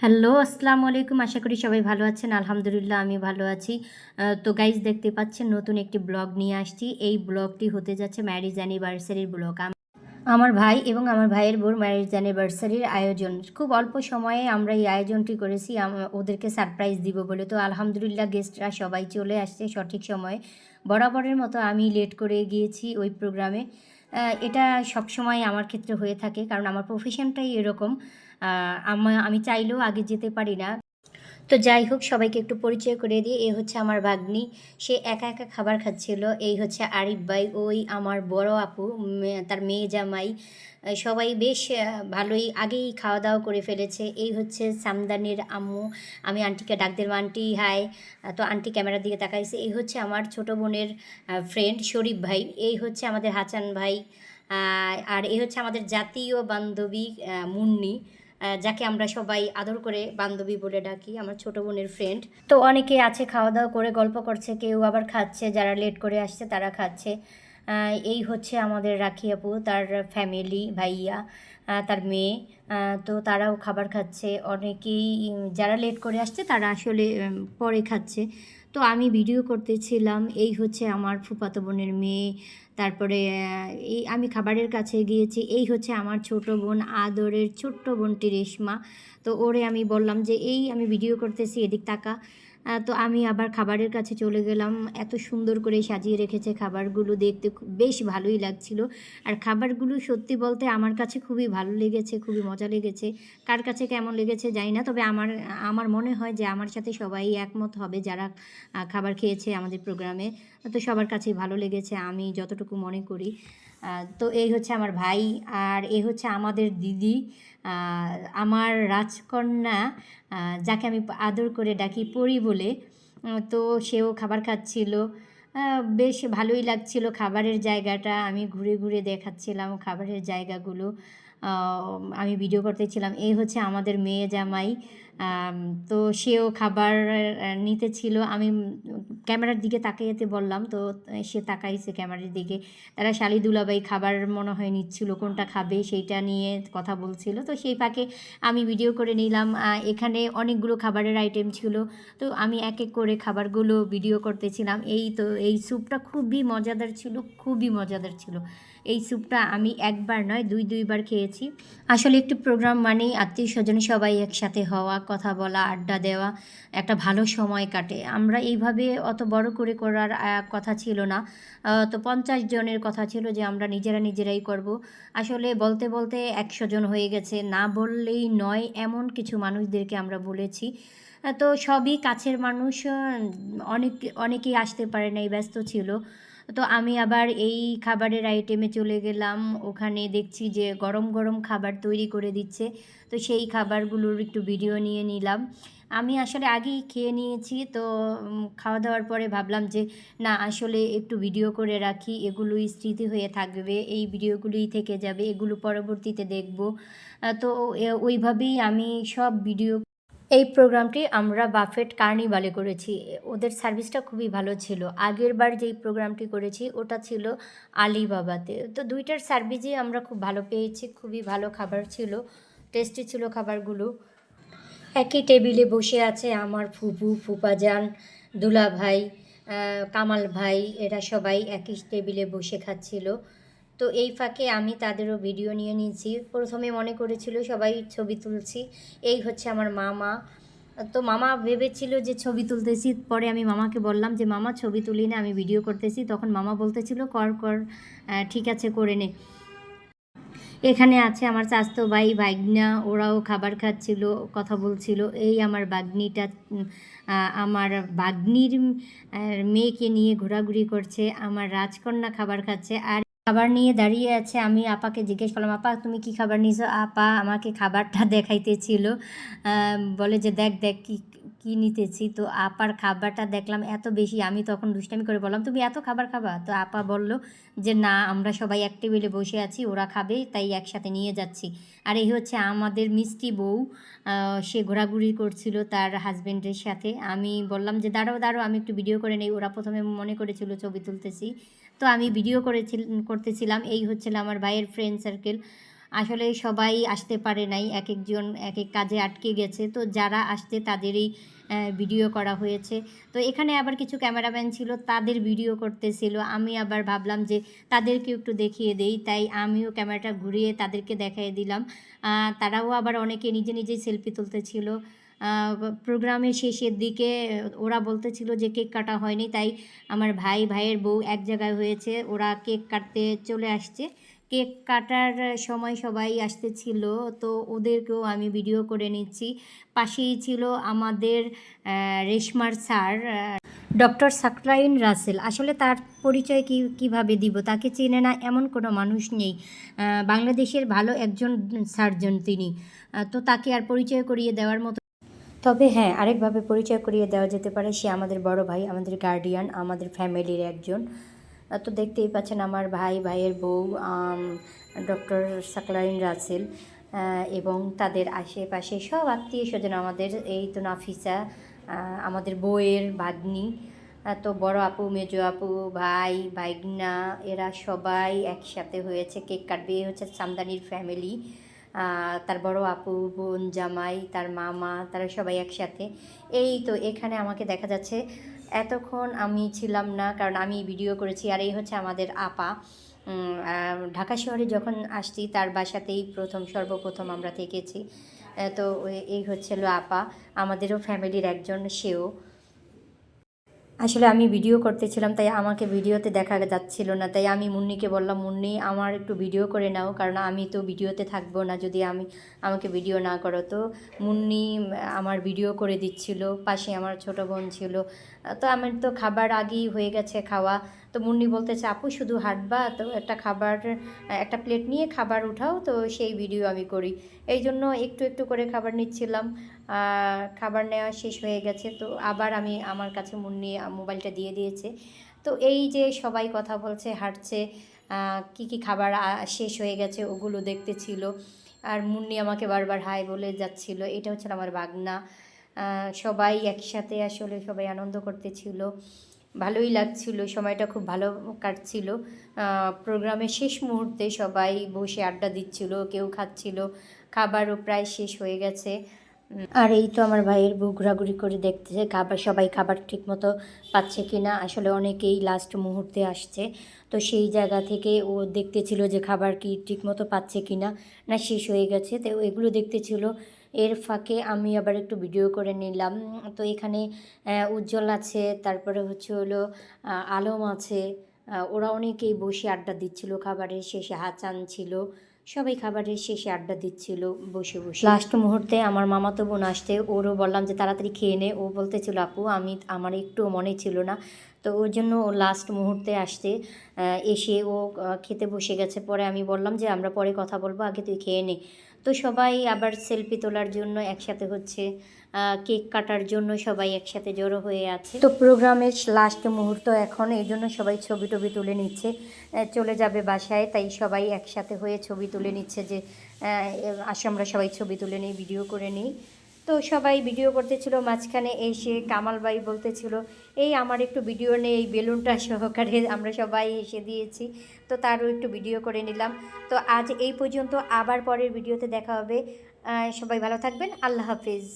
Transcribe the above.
Hello, আসসালামু আলাইকুম। আশা করি সবাই ভালো আছেন। আলহামদুলিল্লাহ আমি ভালো আছি। তো গাইস দেখতে পাচ্ছেন নতুন একটি ব্লগ নিয়ে আসছি। এই ব্লগটি হতে যাচ্ছে ম্যারেজ অ্যানিভার্সারির ব্লগ। আমার ভাই এবং আমার ভাইয়ের বোর ম্যারেজ অ্যানিভার্সারির আয়োজন। খুব অল্প সময়ে আমরা এই আয়োজনটি করেছি ওদেরকে সারপ্রাইজ দিব বলে। তো আলহামদুলিল্লাহ গেস্টরা সবাই চলে আসছে সঠিক সময়ে। বরাবরের মতো আমি লেট করে গিয়েছি ওই প্রোগ্রামে। এটা সবসময় আমার ক্ষেত্রে হয়ে থাকে কারণ আমার প্রফেশনটাই এরকম। আমি চাইলেও আগে যেতে পারি না। তো যাই হোক সবাইকে একটু পরিচয় করে দিই। এ হচ্ছে আমার ভাগ্নি। সে একা একা খাবার খাচ্ছিল। এই হচ্ছে আরিফ ভাই, ওই আমার বড় আপু, তার মেয়ে জামাই। সবাই বেশ ভালোই আগেই খাওয়া দাওয়া করে ফেলেছে। এই হচ্ছে সামদানির আম্মু। আমি আন্টিকে ডাক দিলাম, আন্টি হাই। তো আন্টি ক্যামেরার দিকে তাকাইছে। এই হচ্ছে আমার ছোট বোনের ফ্রেন্ড শরীফ ভাই। এই হচ্ছে আমাদের হাসান ভাই। আর এই হচ্ছে আমাদের জাতীয় বান্ধবী মুন্নি, যাকে আমরা সবাই আদর করে বান্ধবী বলে ডাকি, আমার ছোট বোনের ফ্রেন্ড। তো অনেকে আছে খাওয়া দাওয়া করে গল্প করছে, কেউ আবার খাচ্ছে, যারা লেট করে আসছে তারা খাচ্ছে। এই হচ্ছে আমাদের রাখি আপু, তার ফ্যামিলি, ভাইয়া, তার মেয়ে। তো তারাও খাবার খাচ্ছে। অনেকেই যারা লেট করে আসছে তারা আসলে পরে খাচ্ছে। তো আমি ভিডিও করতেছিলাম। এই হচ্ছে আমার ফুফাতো বোনের মেয়ে। তারপরে এই আমি খাবারের কাছে গিয়েছি। এই হচ্ছে আমার ছোট বোন, আদরের ছোট্ট বোনটি রেশমা। তো ওরে আমি বললাম যে এই আমি ভিডিও করতেছি, এদিক তাকা। তো আমি আবার খাবারের কাছে চলে গেলাম। এত সুন্দর করে সাজিয়ে রেখেছে খাবারগুলো, দেখতে বেশ ভালোই লাগছিল। আর খাবারগুলো সত্যি বলতে আমার কাছে খুবই ভালো লেগেছে, খুবই মজা লেগেছে। কার কাছে কেমন লেগেছে জানি না, তবে আমার আমার মনে হয় যে আমার সাথে সবাই একমত হবে যারা খাবার খেয়েছে আমাদের প্রোগ্রামে। তো সবার কাছেই ভালো লেগেছে আমি যতটুকু মনে করি। তো এই হচ্ছে আমার ভাই। আর এ হচ্ছে আমাদের দিদি, আমার রাজকন্যা, যাকে আমি আদর করে ডাকি পরি বলে। তো সেও খাবার খাচ্ছিল। বেশ ভালোই লাগছিল খাবারের জায়গাটা। আমি ঘুরে ঘুরে দেখাচ্ছিলাম খাবারের জায়গাগুলো। আমি ভিডিও করতেছিলাম। এই হচ্ছে আমাদের মেয়ে জামাই। আম তো সেও খাবার নিতেছিল। আমি ক্যামেরার দিকে তাকাইতে বললাম, তো সে তাকাইছে ক্যামেরার দিকে। তারা শালি দুলাভাই খাবার মনে হয় নিচ্ছিল, কোনটা খাবে সেইটা নিয়ে কথা বলছিল। তো সেই ফাঁকে আমি ভিডিও করে নিলাম। এখানে অনেকগুলো খাবারের আইটেম ছিল। তো আমি এক এক করে খাবারগুলো ভিডিও করতেছিলাম। এই তো এই স্যুপটা খুবই মজাদার ছিল, খুবই মজাদার ছিল। এই স্যুপটা আমি একবার নয় দুইবার খেয়েছি। আসলে একটি প্রোগ্রাম মানেই আত্মীয়-স্বজন সবাই একসাথে হওয়া, কথা বলা, আড্ডা দেওয়া, একটা ভালো সময় কাটে। আমরা এইভাবে অত বড় করে করার কথা ছিল না। তো ৫০ জনের কথা ছিল যে আমরা নিজেরাই করব। আসলে বলতে বলতে ১০০ জন হয়ে গেছে। না বললেই নয় এমন কিছু মানুষদেরকে আমরা বলেছি। তো সবই কাছের মানুষ। অনেকেই আসতে পারে নাই, ব্যস্ত ছিল। তো আমি আবার এই খাবারের আইটেমে চলে গেলাম। ওখানে দেখছি যে গরম গরম খাবার তৈরি করে দিচ্ছে। তো সেই খাবারগুলোর একটু ভিডিও নিয়ে নিলাম। আমি আসলে আগেই খেয়ে নিয়েছি। তো খাওয়া দাওয়ার পরে ভাবলাম যে না আসলে একটু ভিডিও করে রাখি, এগুলোই স্মৃতি হয়ে থাকবে, এই ভিডিওগুলোই থেকে যাবে, এগুলো পরবর্তীতে দেখব। তো ওইভাবেই আমি সব ভিডিও। এই প্রোগ্রামটি আমরা বাফেট কার্নিভালে করেছি। ওদের সার্ভিসটা খুবই ভালো ছিল। আগের বার যেই প্রোগ্রামটি করেছি ওটা ছিল আলিবাবাতে। তো দুইটার সার্ভিসই আমরা খুব ভালো পেয়েছি, খুবই ভালো খাবার ছিল, টেস্টি ছিল খাবারগুলো। একই টেবিলে বসে আছে আমার ফুপু, ফুফাজান, দুলাভাই, কামাল ভাই, এরা সবাই একই টেবিলে বসে খাচ্ছিল। তো এই ফাঁকে আমি তাদেরও ভিডিও নিয়ে নিয়েছি। প্রথমে মনে করেছিল সবাই ছবি তুলছি। এই হচ্ছে আমার মামা। তো মামা ভেবেছিল যে ছবি তুলতেছি। পরে আমি মামাকে বললাম যে মামা ছবি তুলি না, আমি ভিডিও করতেছি। তখন মামা বলতেছিল কর কর, ঠিক আছে করে নে। এখানে আছে আমার চাচাতো ভাই, ভাইগনা, ওরাও খাবার খাচ্ছিল, কথা বলছিল। এই আমার বাগ্নিটা, আমার বাগ্নির মেয়েকে নিয়ে ঘোরাঘুরি করছে। আমার রাজকন্যা খাবার খাচ্ছে। আর খাবার নিয়ে দাঁড়িয়ে আছে। আমি আপাকে জিজ্ঞেস করলাম, আপা তুমি কি খাবার নিয়েছো? আপা আমাকে খাবারটা দেখাইতেছিল। বলে যে দেখ দেখ কি কি নিতেছি। তো আপার খাবারটা দেখলাম এত বেশি, আমি তখন দুষ্টামি করে বললাম তুমি এত খাবার খাবা? তো আপা বলল যে না আমরা সবাই এক টেবিলে বসে আছি, ওরা খাবে তাই একসাথে নিয়ে যাচ্ছি। আর এই হচ্ছে আমাদের মিষ্টি বউ। সে ঘোরাঘুরি করছিল তার হাজবেন্ডের সাথে। আমি বললাম যে দাঁড়াও দাঁড়াও আমি একটু ভিডিও করে নেই। ওরা প্রথমে মনে করেছিল ছবি তুলতেছি। তো আমি ভিডিও করতেছিলাম। এই হচ্ছিল আমার ভাইয়ের ফ্রেন্ড সার্কেল। আসলে সবাই আসতে পারে নাই, এক একজন এক এক কাজে আটকে গেছে, তো যারা আসতে তাদেরই ভিডিও করা হয়েছে। তো এখানে আবার কিছু ক্যামেরাম্যান ছিল, তাদের ভিডিও করতেছিল। আমি আবার ভাবলাম যে তাদেরকে একটু দেখিয়ে দেই, তাই আমিও ক্যামেরাটা ঘুরিয়ে তাদেরকে দেখিয়ে দিলাম। তারাও আবার অনেকে নিজে নিজেই সেলফি তুলতেছিল। প্রোগ্রামের শেষের দিকে ওরা বলতেছিল যে কেক কাটা হয়নি, তাই আমার ভাইয়ের বউ এক জায়গায় হয়েছে, ওরা কেক কাটতে চলে আসছে। কেক কাটার সময় সবাই আসতেছিল, তো ওদেরকেও আমি ভিডিও করে নিচ্ছি। পাশেই ছিল আমাদের রেশমার স্যার, ডক্টর সাকলাইন রাসেল। আসলে তার পরিচয় কীভাবে দিব, তাকে চেনে না এমন কোনো মানুষ নেই। বাংলাদেশের ভালো একজন সার্জন তিনি, তো তাকে আর পরিচয় করিয়ে দেওয়ার মতো। তবে হ্যাঁ, আরেকভাবে পরিচয় করিয়ে দেওয়া যেতে পারে, সে আমাদের বড় ভাই, আমাদের গার্ডিয়ান, আমাদের ফ্যামিলির একজন। তো দেখতেই পাচ্ছেন আমার ভাইয়ের বউ ডক্টর সাকলাইন রাসেল, এবং তাদের আশেপাশে সব আত্মীয় স্বজন, আমাদের এই তো নাফিসা, আমাদের বউয়ের ভাগ্নি, তো বড় আপু, মেজো আপু, ভাইগনা, এরা সবাই একসাথে হয়েছে কেক কাটবে। এই হচ্ছে সামদানির ফ্যামিলি, তার বড় আপু, বোন, জামাই, তার মামা, তারা সবাই একসাথে। এই তো এখানে আমাকে দেখা যাচ্ছে, এতক্ষণ আমি ছিলাম না কারণ আমি ভিডিও করেছি। আর এই হচ্ছে আমাদের আপা, ঢাকা শহরে যখন আসছি তার বাসাতেই সর্বপ্রথম আমরা থেকেছি। তো এই হচ্ছিল আপা, আমাদেরও ফ্যামিলির একজন, সেও। আসলে আমি ভিডিও করতেছিলাম, তাই আমাকে ভিডিওতে দেখা যাচ্ছিল না, তাই আমি মুন্নিকে বললাম, মুন্নি আমার একটু ভিডিও করে নাও, কারণ আমি তো ভিডিওতে থাকবো না যদি আমাকে ভিডিও না করো। তো মুন্নি আমার ভিডিও করে দিচ্ছিল, পাশে আমার ছোট বোন ছিল। তো আমার তো খাবার আগেই হয়ে গেছে খাওয়া, তো মুন্নি বলতেছে আপু শুধু হাঁটবা, তো একটা প্লেট নিয়ে খাবার উঠাও, তো সেই ভিডিও আমি করি। এই জন্য একটু একটু করে খাবার নিচ্ছিলাম। খাবার নেওয়া শেষ হয়ে গেছে, তো আবার আমার কাছে মুন্নি মোবাইলটা দিয়ে দিয়েছে। তো এই যে সবাই কথা বলছে, হাঁটছে, কি খাবার শেষ হয়ে গেছে ওগুলো দেখতেছিল। আর মুন্নি আমাকে বারবার হাই বলে যাচ্ছিল। এটা হচ্ছে আমার বাগনা। সবাই একসাথে আসলে সবাই আনন্দ করতেছিল, ভালোই লাগছিল, সময়টা খুব ভালো কাটছিল। প্রোগ্রামের শেষ মুহূর্তে সবাই বসে আড্ডা দিচ্ছিল, কেউ খাচ্ছিল, খাবারও প্রায় শেষ হয়ে গেছে। আর এই তো আমার ভাইয়ের বউ ঘোরাঘুরি করে দেখতেছে সবাই খাবার ঠিকমতো পাচ্ছে কি না। আসলে অনেকেই লাস্ট মুহূর্তে আসছে, তো সেই জায়গা থেকে ও দেখতেছিল যে খাবার কি ঠিকমতো পাচ্ছে কি না, না শেষ হয়ে গেছে, তো এগুলো দেখতেছিল। এর ফাঁকে আমি আবার একটু ভিডিও করে নিলাম। তো এখানে উজ্জ্বল আছে, তারপরে হলো আলম আছে, ওরা অনেকেই বসে আড্ডা দিচ্ছিল। খাবারের শেষে হাসান ছিল, সবাই খাবারের শেষে আড্ডা দিচ্ছিল বসে বসে। লাস্ট মুহূর্তে আমার মামাতো বোন আসতে, ওরও বললাম যে তাড়াতাড়ি খেয়ে নে। ও বলতেছিল আপু আমার একটু মনে ছিল না, তো ওর জন্য ও লাস্ট মুহূর্তে আসতে এসে ও খেতে বসে গেছে। পরে আমি বললাম যে আমরা পরে কথা বলবো, আগে তুই খেয়ে নে। তো সবাই আবার সেলফি তোলার জন্য একসাথে হচ্ছে, কেক কাটার জন্য সবাই একসাথে জড়ো হয়ে আছে। তো প্রোগ্রামের লাস্ট মুহূর্ত এখন, এই জন্য সবাই ছবি টবি তুলে নিচ্ছে, চলে যাবে বাসায়, তাই সবাই একসাথে হয়ে ছবি তুলে নিচ্ছে যে আসো আমরা সবাই ছবি তুলে নিই, ভিডিও করে নিই। তো সবাই ভিডিও করতেছিল, মাঝখানে এসে কামাল ভাই বলতেছিল এই আমার একটু ভিডিও নেই, এই বেলুনটা সহকারে আমরা সবাই এসে দিয়েছি, তো তারও একটু ভিডিও করে নিলাম। তো আজ এই পর্যন্ত, আবার পরের ভিডিওতে দেখা হবে। সবাই ভালো থাকবেন, আল্লাহ হাফিজ।